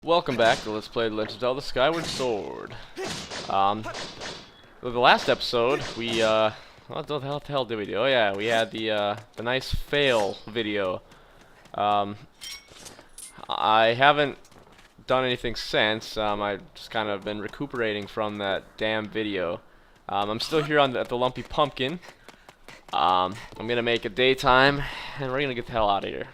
Welcome back to Let's Play The Legend of Zelda Skyward Sword. The last episode, we, what the hell did we do? Oh yeah, we had the nice fail video. I haven't done anything since. I've just kind of been recuperating from that damn video. I'm still here at the Lumpy Pumpkin. I'm gonna make it daytime, and we're gonna get the hell out of here.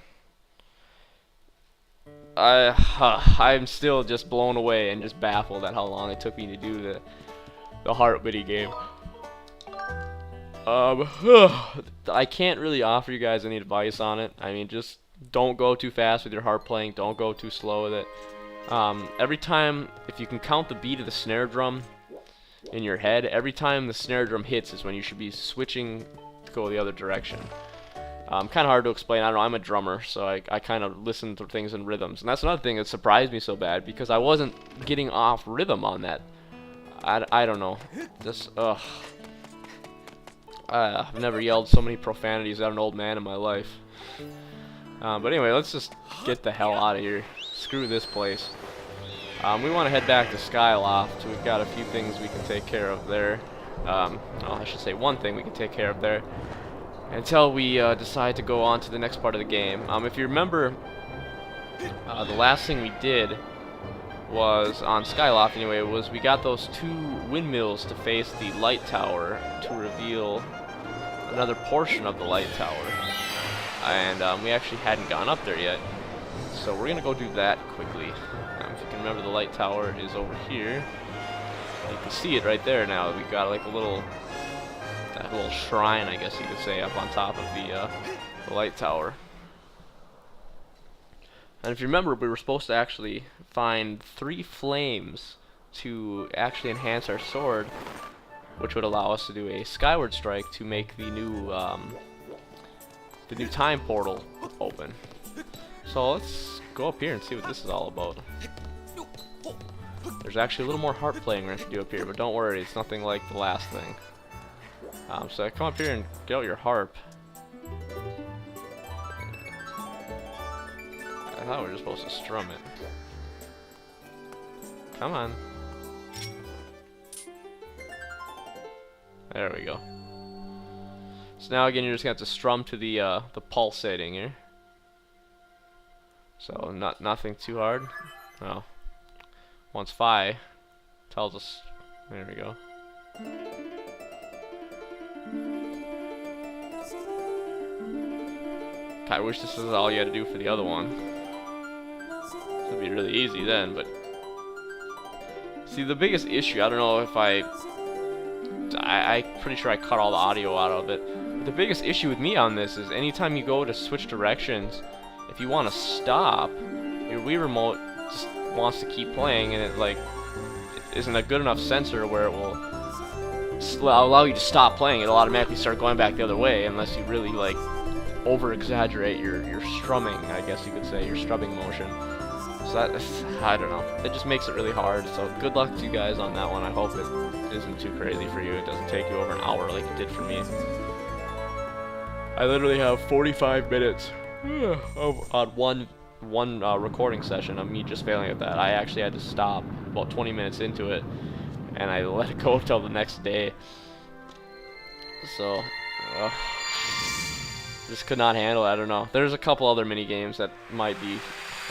I'm still just blown away and just baffled at how long it took me to do the harp mini game. I can't really offer you guys any advice on it. I mean, just don't go too fast with your harp playing. Don't go too slow with it. Every time, if you can count the beat of the snare drum in your head, every time the snare drum hits is when you should be switching to go the other direction. Kind of hard to explain. I don't know, I'm a drummer, so I kind of listen to things in rhythms. And that's another thing that surprised me so bad, because I wasn't getting off rhythm on that. I don't know. Just, I've never yelled so many profanities at an old man in my life. But anyway, let's just get the hell out of here. Screw this place. We want to head back to Skyloft. We've got a few things we can take care of there. Oh, I should say one thing we can take care of there, until we decide to go on to the next part of the game. If you remember, the last thing we did was, on Skyloft anyway, was we got those two windmills to face the light tower to reveal another portion of the light tower. And we actually hadn't gone up there yet. So we're going to go do that quickly. If you can remember, the light tower is over here. You can see it right there now. We've got like a little shrine, I guess you could say, up on top of the light tower. And if you remember, we were supposed to actually find 3 flames to actually enhance our sword, which would allow us to do a Skyward strike to make the new time portal open. So let's go up here and see what this is all about. There's actually a little more harp playing we're going to do up here, but don't worry, it's nothing like the last thing. So come up here and get out your harp. I thought we were just supposed to strum it. Come on. There we go. So now again, you're just gonna have to strum to the pulsating here. So nothing too hard. Oh. Once phi tells us, there we go. I wish this was all you had to do for the other one. This would be really easy then, but see, the biggest issue, I don't know if I'm pretty sure I cut all the audio out of it. But the biggest issue with me on this is anytime you go to switch directions, if you want to stop, your Wii remote just wants to keep playing, and it like isn't a good enough sensor where it will allow you to stop playing. It'll automatically start going back the other way unless you really like over-exaggerate your strumming, I guess you could say, your strumming motion. So that, I don't know, it just makes it really hard. So good luck to you guys on that one. I hope it isn't too crazy for you. It doesn't take you over an hour like it did for me. I literally have 45 minutes on one recording session of me just failing at that. I actually had to stop about 20 minutes into it, and I let it go until the next day. So just could not handle it. I don't know. There's a couple other mini games that might be,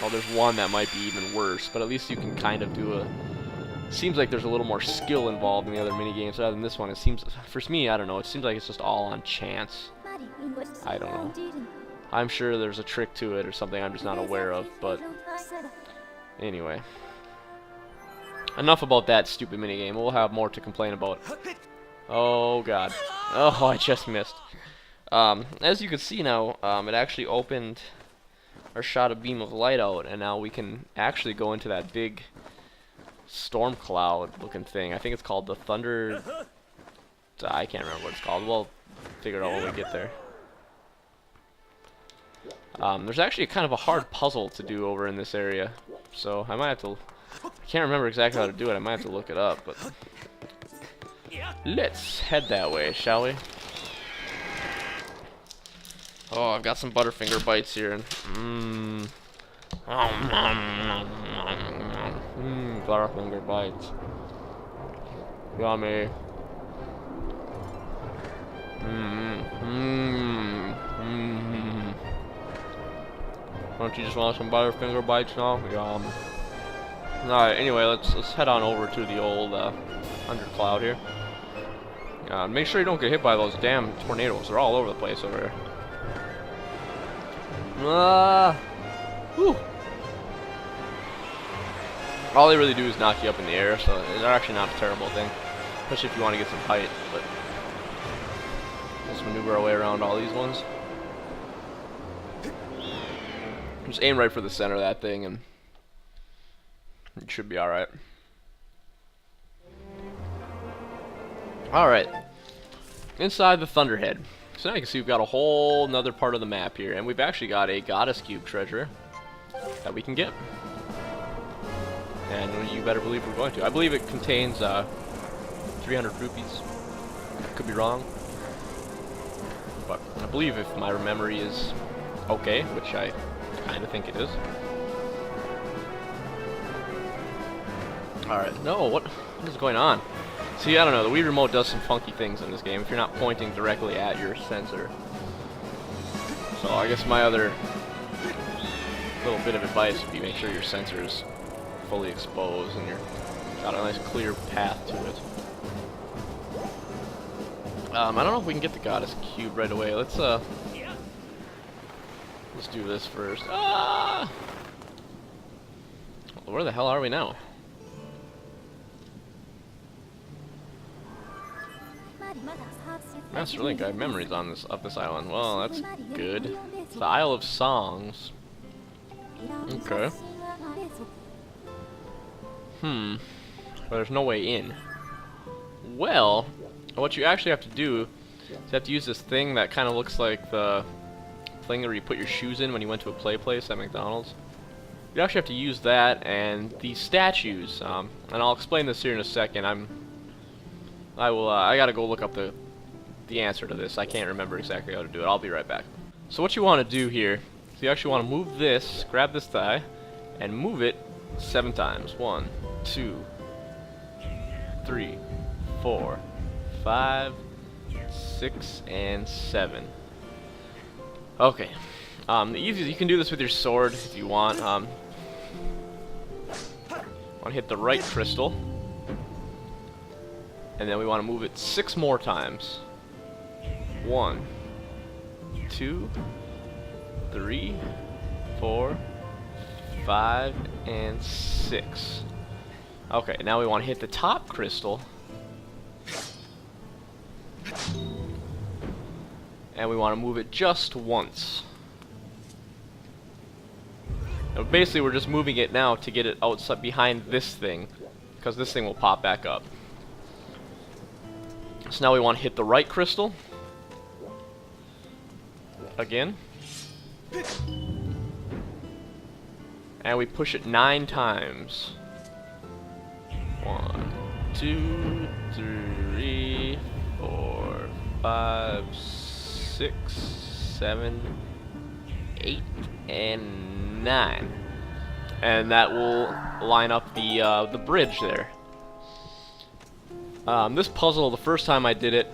well, there's one that might be even worse, but at least you can kind of do seems like there's a little more skill involved in the other mini games rather than this one. It seems, for me, I don't know, it seems like it's just all on chance. I don't know. I'm sure there's a trick to it or something I'm just not aware of, but anyway. Enough about that stupid mini game. We'll have more to complain about. Oh god. Oh, I just missed. As you can see now, it actually opened or shot a beam of light out, and now we can actually go into that big storm cloud looking thing. I think it's called the Thunder. I can't remember what it's called. We'll figure it out when we get there. There's actually kind of a hard puzzle to do over in this area, so I might have to. I can't remember exactly how to do it. I might have to look it up, but let's head that way, shall we? Oh, I've got some Butterfinger bites here, and Butterfinger bites. Yummy. Don't you just want some Butterfinger bites now? Yum. Alright, anyway, let's head on over to the old undercloud here. Make sure you don't get hit by those damn tornadoes. They're all over the place over here. Whew. All they really do is knock you up in the air, so they're actually not a terrible thing. Especially if you want to get some height, but let's maneuver our way around all these ones. Just aim right for the center of that thing and it should be alright. Alright. Inside the Thunderhead. So now you can see we've got a whole nother part of the map here, and we've actually got a Goddess Cube treasure that we can get. And you better believe we're going to. I believe it contains 300 rupees. Could be wrong. But I believe if my memory is okay, which I kind of think it is. Alright, no, what is going on? See, I don't know, the Wii Remote does some funky things in this game if you're not pointing directly at your sensor. So I guess my other little bit of advice would be make sure your sensor is fully exposed and you're got a nice clear path to it. I don't know if we can get the Goddess Cube right away. Let's do this first. Ah! Where the hell are we now? Master Link, I have memories on this of this island. Well, that's good. It's the Isle of Songs. Okay. But there's no way in. Well, what you actually have to do is you have to use this thing that kind of looks like the thing where you put your shoes in when you went to a play place at McDonald's. You actually have to use that and these statues. And I'll explain this here in a second. I gotta go look up the answer to this. I can't remember exactly how to do it. I'll be right back. So what you want to do here is you actually want to move this, grab this die, and move it 7 times. 1, 2, 3, 4, 5, 6, and 7. Okay. The easiest, you can do this with your sword if you want. Want to hit the right crystal, and then we want to move it 6 more times. 1, 2, 3, 4, 5, and 6. Okay, now we want to hit the top crystal. And we want to move it just once. Now basically we're just moving it now to get it outside behind this thing, because this thing will pop back up. So now we want to hit the right crystal. Again. And we push it 9 times. 1, 2, 3, 4, 5, 6, 7, 8, and 9. And that will line up the bridge there. This puzzle, the first time I did it,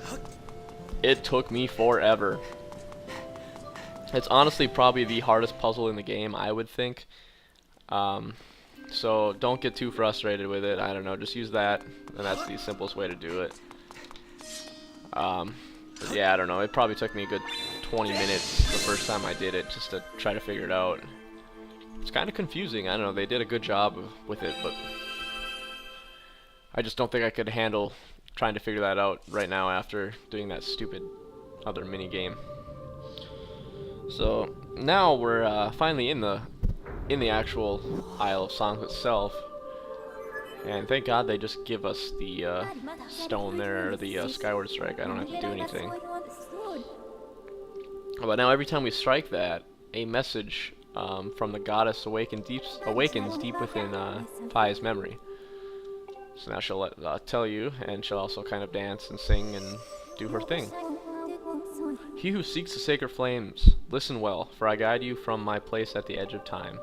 it took me forever. It's honestly probably the hardest puzzle in the game, I would think. So don't get too frustrated with it. I don't know, just use that, and that's the simplest way to do it. But yeah, I don't know. It probably took me a good 20 minutes the first time I did it just to try to figure it out. It's kind of confusing. I don't know. They did a good job with it, but I just don't think I could handle trying to figure that out right now after doing that stupid other mini game. So now we're finally in the actual Isle of Songs itself, and thank God they just give us the stone there, or the Skyward Strike. I don't have to do anything. But now every time we strike that, a message from the goddess awakens deep within Phi's memory. So now she'll tell you, and she'll also kind of dance and sing and do her thing. He who seeks the sacred flames, listen well, for I guide you from my place at the edge of time.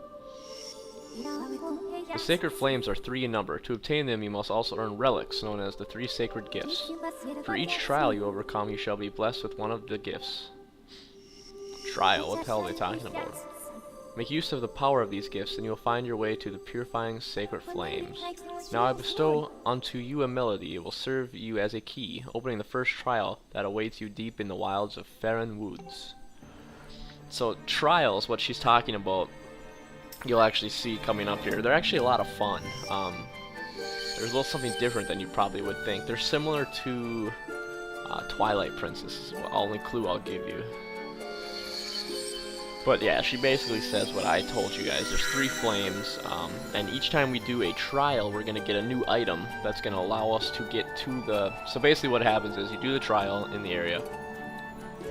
The sacred flames are 3 in number. To obtain them, you must also earn relics, known as the 3 sacred gifts. For each trial you overcome, you shall be blessed with one of the gifts. Trial? What the hell are they talking about? Make use of the power of these gifts, and you will find your way to the purifying sacred flames. Now I bestow unto you a melody. It will serve you as a key, opening the first trial that awaits you deep in the wilds of Farron Woods. So trials, what she's talking about, you'll actually see coming up here. They're actually a lot of fun. There's a little something different than you probably would think. They're similar to Twilight Princess, is the only clue I'll give you. But yeah, she basically says what I told you guys. There's 3 flames, and each time we do a trial, we're going to get a new item that's going to allow us to get to the... So basically what happens is you do the trial in the area.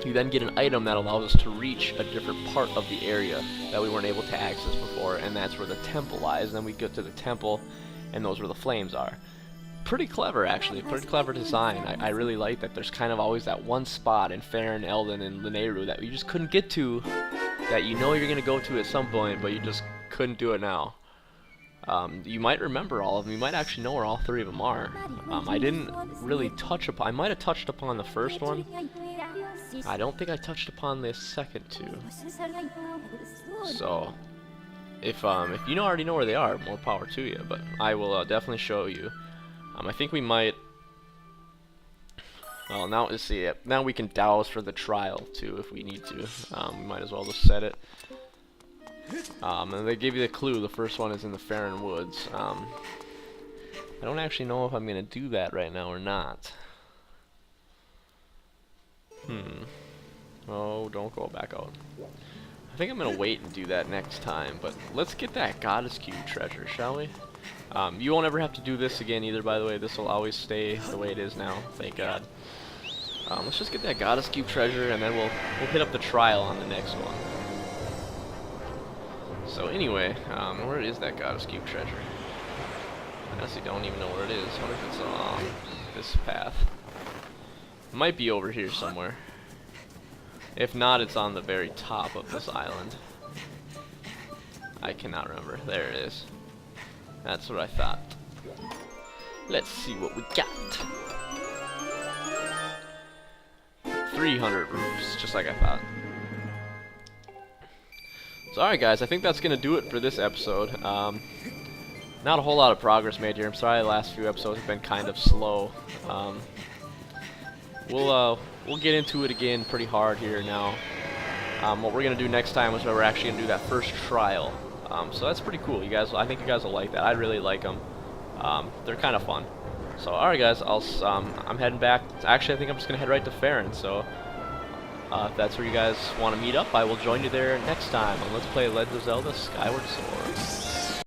You then get an item that allows us to reach a different part of the area that we weren't able to access before, and that's where the temple lies. And then we get to the temple, and those where the flames are. Pretty clever, actually. Pretty clever design. I really like that. There's kind of always that one spot in Farron, Eldon, and Lineru that we just couldn't get to, that you know you're going to go to at some point, but you just couldn't do it now. You might remember all of them. You might actually know where all 3 of them are. I didn't really touch upon... I might have touched upon the first one. I don't think I touched upon the second 2. So, if you already know where they are, more power to you. But I will definitely show you. I think we might... Well, now let's see. Now we can douse for the trial too, if we need to. We might as well just set it. And they give you the clue. The first one is in the Farron Woods. I don't actually know if I'm gonna do that right now or not. Oh, don't go back out. I think I'm gonna wait and do that next time. But let's get that Goddess Cube treasure, shall we? You won't ever have to do this again either, by the way. This will always stay the way it is now, thank God. Let's just get that Goddess Cube treasure, and then we'll hit up the trial on the next one. So anyway, where is that Goddess Cube treasure? I honestly don't even know where it is. I wonder if it's on this path. It might be over here somewhere. If not, it's on the very top of this island. I cannot remember. There it is. That's what I thought. Let's see what we got. 300 roofs, just like I thought. So alright guys, I think that's going to do it for this episode. Not a whole lot of progress made here. I'm sorry the last few episodes have been kind of slow. We'll get into it again pretty hard here now. What we're going to do next time is we're actually going to do that first trial. So that's pretty cool. I think you guys will like that. I really like them. They're kind of fun. So alright guys, I'm heading back. Actually, I think I'm just going to head right to Farron. So if that's where you guys want to meet up, I will join you there next time on Let's Play Legend of Zelda Skyward Sword.